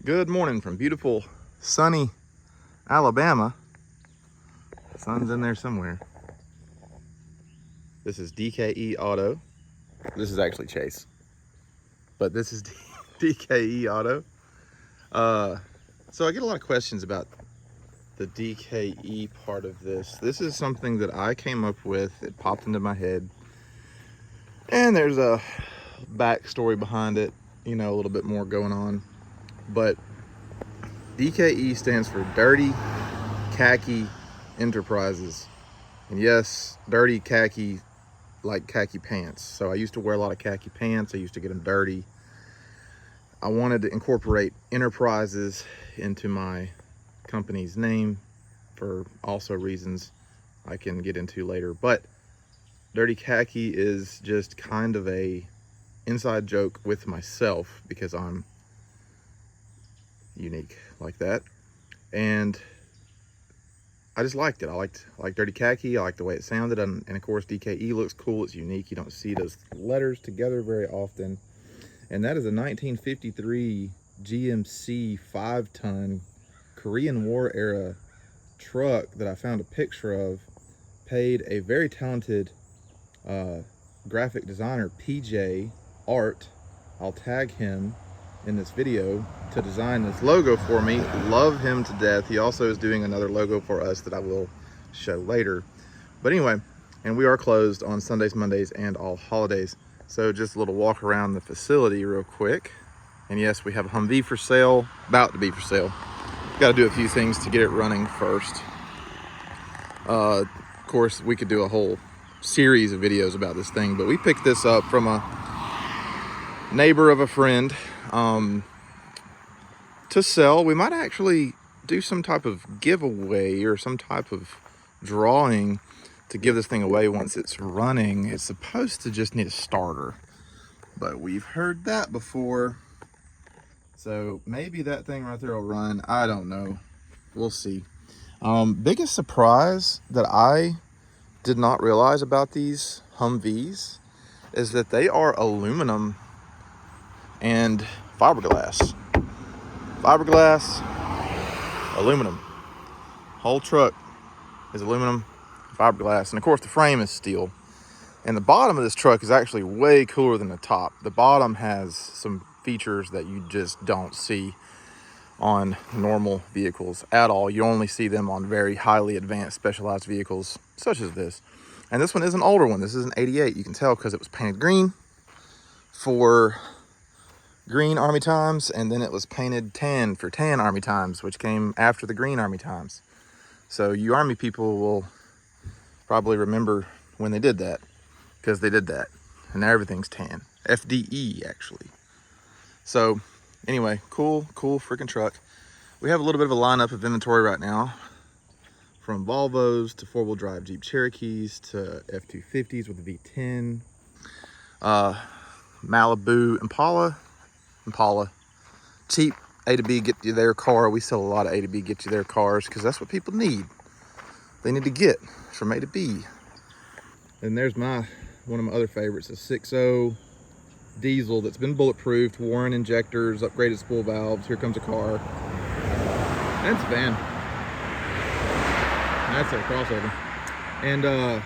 Good morning from beautiful, sunny Alabama. The sun's in there somewhere. This is DKE Auto. This is actually Chase, but this is DKE Auto. So I get a lot of questions about the DKE part of this. This is something that I came up with. It popped into my head, and there's a backstory behind it, you know, a little bit more going on. But DKE stands for Dirty Khaki Enterprises. And yes, dirty khaki, like khaki pants. So I used to wear a lot of khaki pants. I used to get them dirty. I wanted to incorporate enterprises into my company's name for also reasons I can get into later. But dirty khaki is just kind of a inside joke with myself because I'm unique like that. And I just liked it. I liked dirty khaki. I liked the way it sounded. And of course, DKE looks cool. It's unique. You don't see those letters together very often. And that is a 1953 GMC 5-ton Korean War era truck that I found a picture of. Paid a very talented graphic designer, PJ Art. I'll tag him in this video to design this logo for me. Love him to death. He also is doing another logo for us that I will show later. But anyway, and we are closed on Sundays, Mondays, and all holidays. So just a little walk around the facility real quick. And yes, we have a Humvee for sale, about to be for sale. Got to do a few things to get it running first. Of course, we could do a whole series of videos about this thing, but we picked this up from a neighbor of a friend to sell. We might actually do some type of giveaway or some type of drawing to give this thing away once it's running. It's supposed to just need a starter, but we've heard that before. So maybe that thing right there will run. I don't know. We'll see. Biggest surprise that I did not realize about these Humvees is that they are aluminum and fiberglass. Fiberglass, aluminum. Whole truck is aluminum, fiberglass, and of course the frame is steel. And the bottom of this truck is actually way cooler than the top. The bottom has some features that you just don't see on normal vehicles at all. You only see them on very highly advanced specialized vehicles such as this. And this one is an older one. This is an 88. You can tell because it was painted green for green Army times, and then it was painted tan for tan Army times, which came after the green Army times. So you Army people will probably remember when they did that, because they did that. And now everything's tan. FDE, actually. So anyway, cool freaking truck. We have a little bit of a lineup of inventory right now, from Volvos to four-wheel drive Jeep Cherokees to F-250s with a V10, Malibu Impala, cheap A to B get you there car. We sell a lot of A to B get you there cars because that's what people need. They need to get from A to B. And there's one of my other favorites, a 6.0 diesel that's been bulletproofed, Warren injectors, upgraded spool valves. Here comes a car. That's a van. That's a crossover. And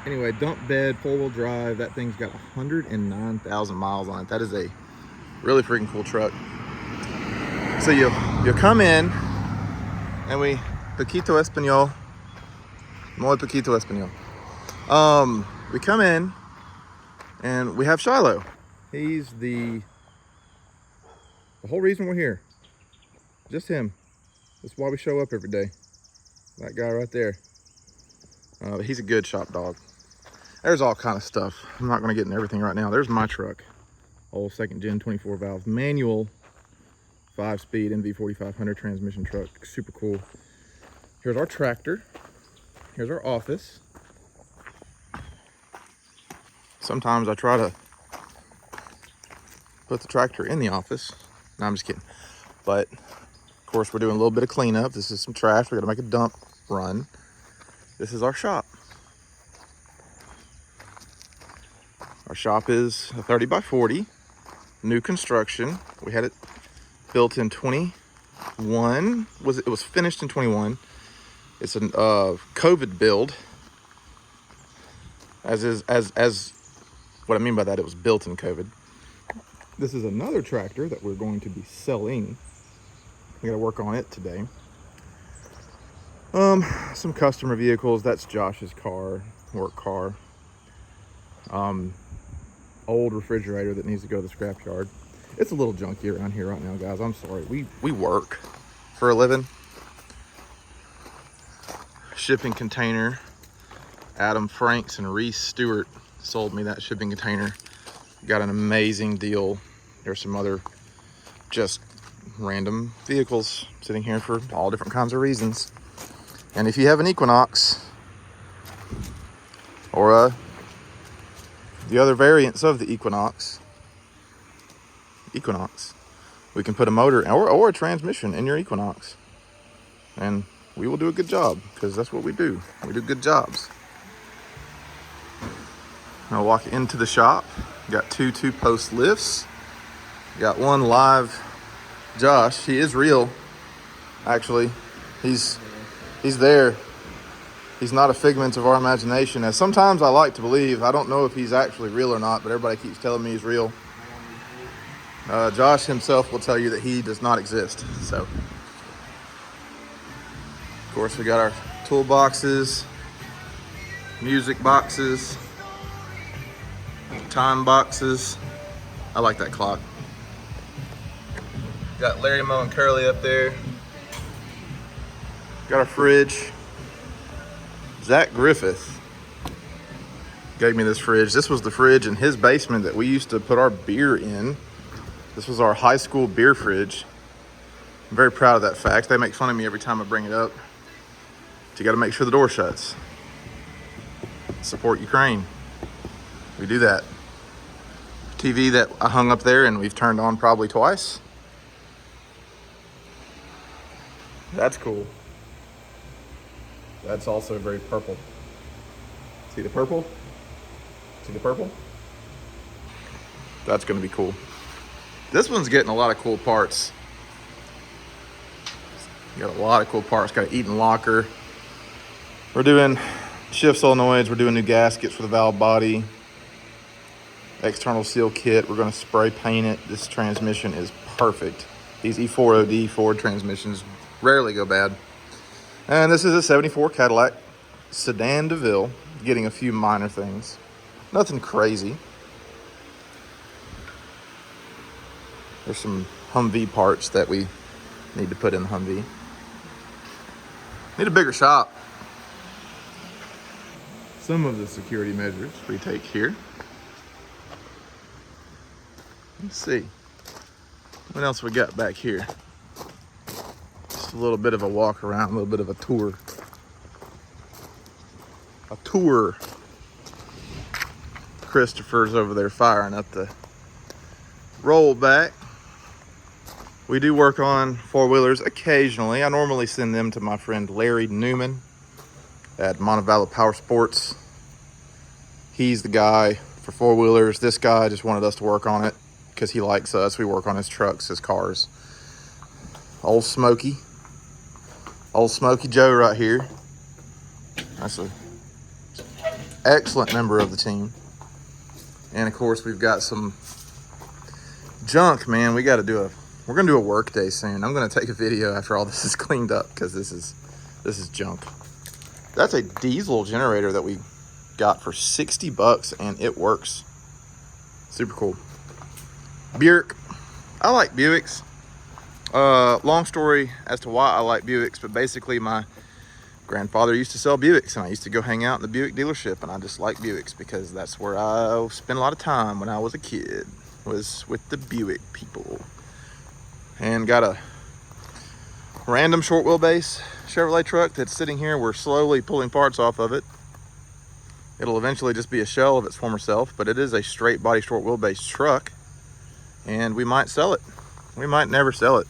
anyway, dump bed, four-wheel drive. That thing's got 109,000 miles on it. That is a really freaking cool truck. So you come in, and we poquito español, muy poquito español. We come in, and we have Shiloh. He's the whole reason we're here. Just him. That's why we show up every day. That guy right there. He's a good shop dog. There's all kind of stuff. I'm not going to get into everything right now. There's my truck. Old second gen 24 valve manual 5-speed NV4500 transmission truck. Super cool. Here's our tractor. Here's our office. Sometimes I try to put the tractor in the office. No, I'm just kidding. But of course we're doing a little bit of cleanup. This is some trash. We're gonna make a dump run. This is our shop. Our shop is a 30 by 40, new construction. We had it built in 21. It was finished in 21. It's a COVID build. As what I mean by that, it was built in COVID. This is another tractor that we're going to be selling. We got to work on it today. Some customer vehicles. That's Josh's car, work car. Old refrigerator that needs to go to the scrapyard. It's a little junky around here right now, guys. I'm sorry. We work for a living. Shipping container. Adam Franks and Reese Stewart sold me that shipping container. Got an amazing deal. There's some other just random vehicles sitting here for all different kinds of reasons. And if you have an Equinox or the other variants of the Equinox, we can put a motor or a transmission in your Equinox, and we will do a good job, because that's what we do. We do good jobs. I'll walk into the shop. Got two post lifts. Got one live Josh. He is real, actually. He's there. He's not a figment of our imagination, as sometimes I like to believe. I don't know if he's actually real or not, but everybody keeps telling me he's real. Josh himself will tell you that he does not exist. So, of course, we got our toolboxes, music boxes, time boxes. I like that clock. Got Larry, Moe, and Curly up there. Got our fridge. Zach Griffith gave me this fridge. This was the fridge in his basement that we used to put our beer in. This was our high school beer fridge. I'm very proud of that fact. They make fun of me every time I bring it up. But you got to make sure the door shuts. Support Ukraine. We do that. TV that I hung up there and we've turned on probably twice. That's cool. That's also very purple. See the purple? See the purple? That's going to be cool. This one's getting a lot of cool parts. Got a lot of cool parts. Got an Eaton locker. We're doing shift solenoids. We're doing new gaskets for the valve body. External seal kit. We're going to spray paint it. This transmission is perfect. These E4OD Ford transmissions rarely go bad. And this is a 74 Cadillac Sedan DeVille, getting a few minor things. Nothing crazy. There's some Humvee parts that we need to put in the Humvee. Need a bigger shop. Some of the security measures we take here. Let's see. What else we got back here? Just a little bit of a walk around, a little bit of a tour. A tour. Christopher's over there firing up the rollback. We do work on four-wheelers occasionally. I normally send them to my friend Larry Newman at Montevallo Power Sports. He's the guy for four-wheelers. This guy just wanted us to work on it because he likes us. We work on his trucks, his cars. Old Smokey Joe right here. That's an excellent member of the team. And of course, we've got some junk, man. We're gonna do a work day soon. I'm gonna take a video after all this is cleaned up, because this is junk. That's a diesel generator that we got for $60 and it works. Super cool. Buick. I like Buicks. Long story as to why I like Buicks, but basically my grandfather used to sell Buicks and I used to go hang out in the Buick dealership, and I just like Buicks because that's where I spent a lot of time when I was a kid, was with the Buick people. And got a random short wheelbase Chevrolet truck that's sitting here. We're slowly pulling parts off of it. It'll eventually just be a shell of its former self, but it is a straight body short wheelbase truck, and we might sell it. We might never sell it.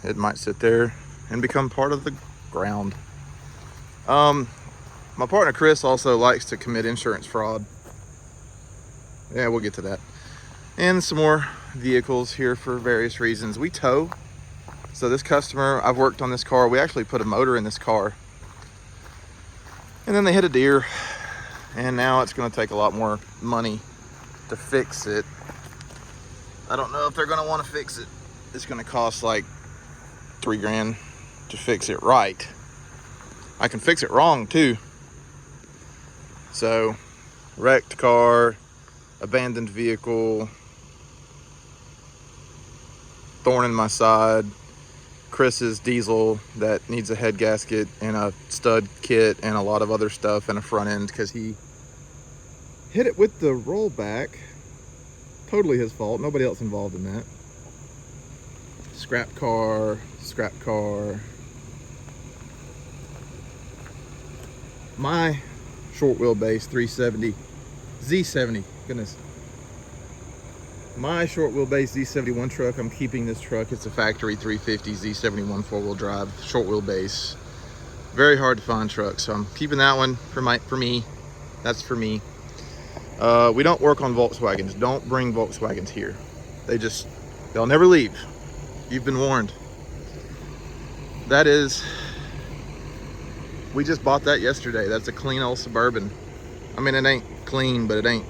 It might sit there and become part of the ground. My partner Chris also likes to commit insurance fraud. Yeah, we'll get to that. And some more vehicles here for various reasons. We tow. So this customer, I've worked on this car. We actually put a motor in this car. And then they hit a deer. And now it's going to take a lot more money to fix it. I don't know if they're going to want to fix it. It's going to cost like $3 grand to fix it right. I can fix it wrong too. So, wrecked car, abandoned vehicle, thorn in my side, Chris's diesel that needs a head gasket and a stud kit and a lot of other stuff and a front end because he hit it with the rollback. Totally his fault. Nobody else involved in that. Scrap car. My short wheelbase 370 Z70. Goodness. My short wheelbase Z71 truck. I'm keeping this truck. It's a factory 350 Z71 4-wheel drive short wheelbase. Very hard to find truck, so I'm keeping that one for me. That's for me. We don't work on Volkswagens. Don't bring Volkswagens here. They'll never leave. You've been warned. We just bought that yesterday. That's a clean old Suburban. I mean, it ain't clean, but it ain't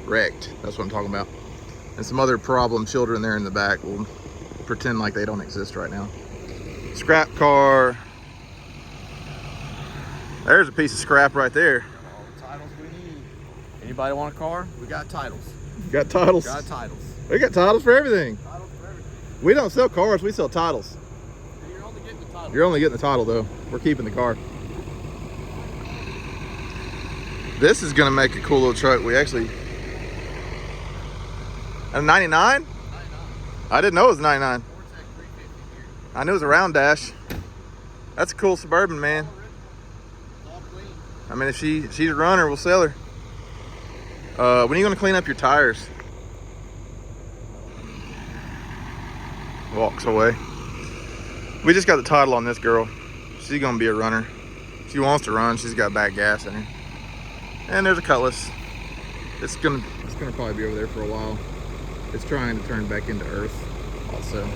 wrecked. That's what I'm talking about. And some other problem children there in the back. We'll pretend like they don't exist right now. Scrap car. There's a piece of scrap right there. All the titles we need. Anybody want a car? We got titles. Got titles. Got titles. We got titles for everything. Titles for everything. We don't sell cars, we sell titles. You're only getting the title. You're only getting the title though. We're keeping the car. This is gonna make a cool little truck. We actually, a 99? I didn't know it was 99. I knew it was a round dash. That's a cool Suburban, man. I mean, if she's a runner, we'll sell her. When are you gonna clean up your tires? Walks away. We just got the title on this girl. She's gonna be a runner. She wants to run. She's got bad gas in her. And there's a Cutlass. It's gonna probably be over there for a while. It's trying to turn back into earth also.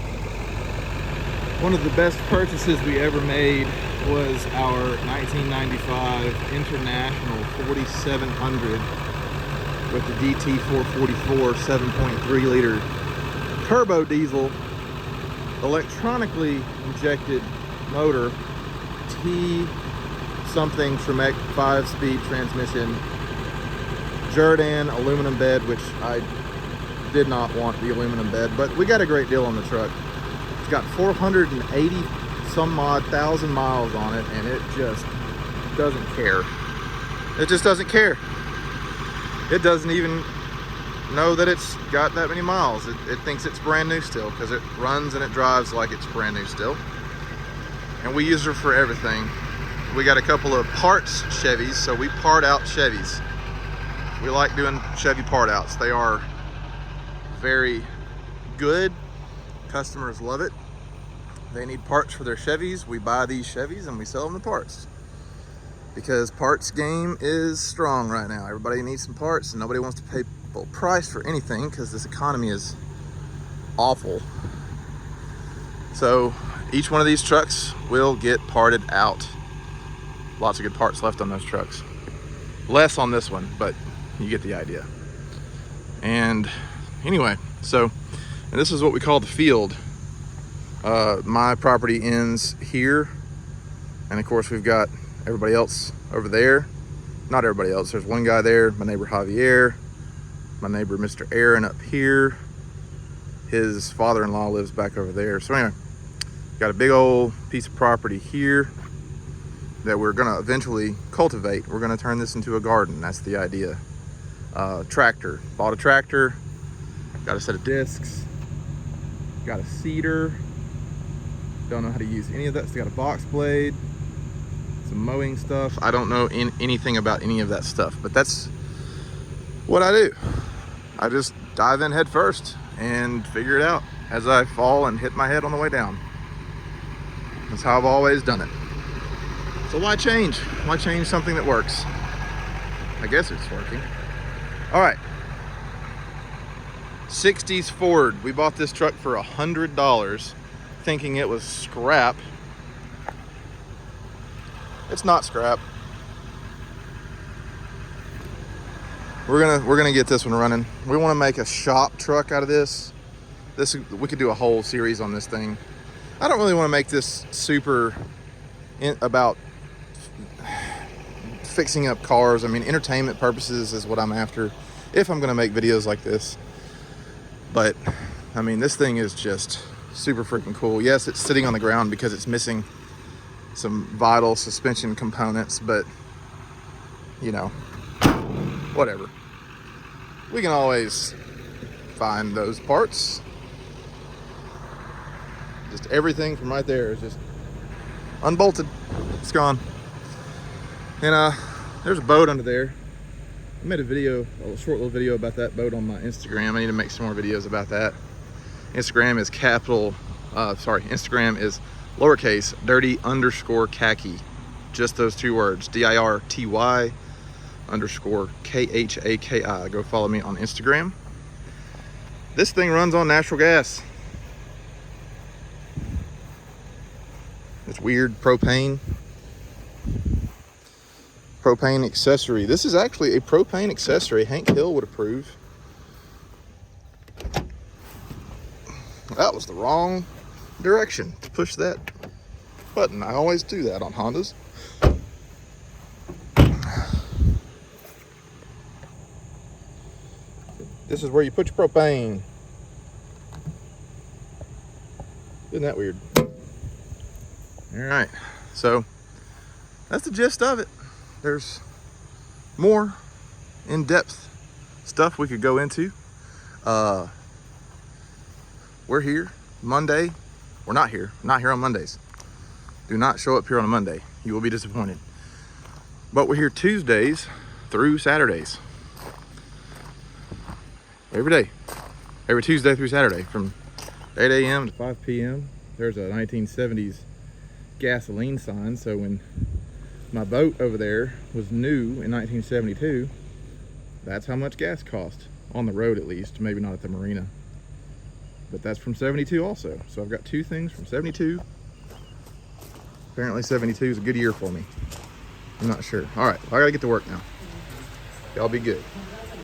One of the best purchases we ever made was our 1995 International 4700 with the DT444 7.3 liter turbo diesel electronically injected motor, T something Tremec 5-speed transmission, Jordan aluminum bed, which I did not want the aluminum bed, but we got a great deal on the truck. It's got 480 some odd thousand miles on it, and it just doesn't care. It just doesn't care. It doesn't even know that it's got that many miles. It thinks it's brand new still because it runs and it drives like it's brand new still. And we use her for everything. We got a couple of parts Chevys, so we part out Chevys. We like doing Chevy part outs. They are very good. Customers love it. They need parts for their Chevys. We buy these Chevys and we sell them the parts. Because parts game is strong right now. Everybody needs some parts and nobody wants to pay full price for anything because this economy is awful. So each one of these trucks will get parted out. Lots of good parts left on those trucks. Less on this one, but you get the idea. And anyway, so and this is what we call the field. My property ends here, and of course we've got everybody else over there. Not everybody else, there's one guy there, my neighbor Javier, my neighbor Mr. Aaron up here. His father-in-law lives back over there. So anyway, got a big old piece of property here that we're gonna eventually cultivate. We're gonna turn this into a garden. That's the idea. Tractor, bought a tractor, got a set of discs, got a seeder. Don't know how to use any of that. It's got a box blade, some mowing stuff. I don't know anything about any of that stuff, but that's what I do. I just dive in head first and figure it out as I fall and hit my head on the way down. That's how I've always done it. So why change? Why change something that works? I guess it's working. All right. 60s Ford. We bought this truck for $100, thinking it was scrap. It's not scrap. We're gonna get this one running. We want to make a shop truck out of this. We could do a whole series on this thing. I don't really want to make this super about fixing up cars. I mean, entertainment purposes is what I'm after if I'm going to make videos like this. But I mean, this thing is just super freaking cool. Yes, it's sitting on the ground because it's missing some vital suspension components, but you know, whatever. We can always find those parts. Just everything from right there is just unbolted. It's gone. And there's a boat under there. I made a short little video about that boat on my Instagram. I need to make some more videos about that. Instagram is Instagram is lowercase dirty_khaki. Just those two words, DIRTY _KHAKI. Go follow me on Instagram. This thing runs on natural gas. It's weird propane accessory. This is actually a propane accessory. Hank Hill would approve. That was the wrong direction to push that button. I always do that on Hondas. This is where you put your propane. Isn't that weird? All right, so that's the gist of it. There's more in-depth stuff we could go into. We're here Monday. We're not here on Mondays. Do not show up here on a Monday. You will be disappointed. But we're here Tuesdays through Saturdays. Every day. Every Tuesday through Saturday from 8 a.m. to 5 p.m. There's a 1970s gasoline sign. So when my boat over there was new in 1972, that's how much gas cost. On the road at least, maybe not at the marina. But that's from 72 also. So I've got two things from 72. Apparently 72 is a good year for me. I'm not sure. All right, I gotta get to work now. Y'all be good.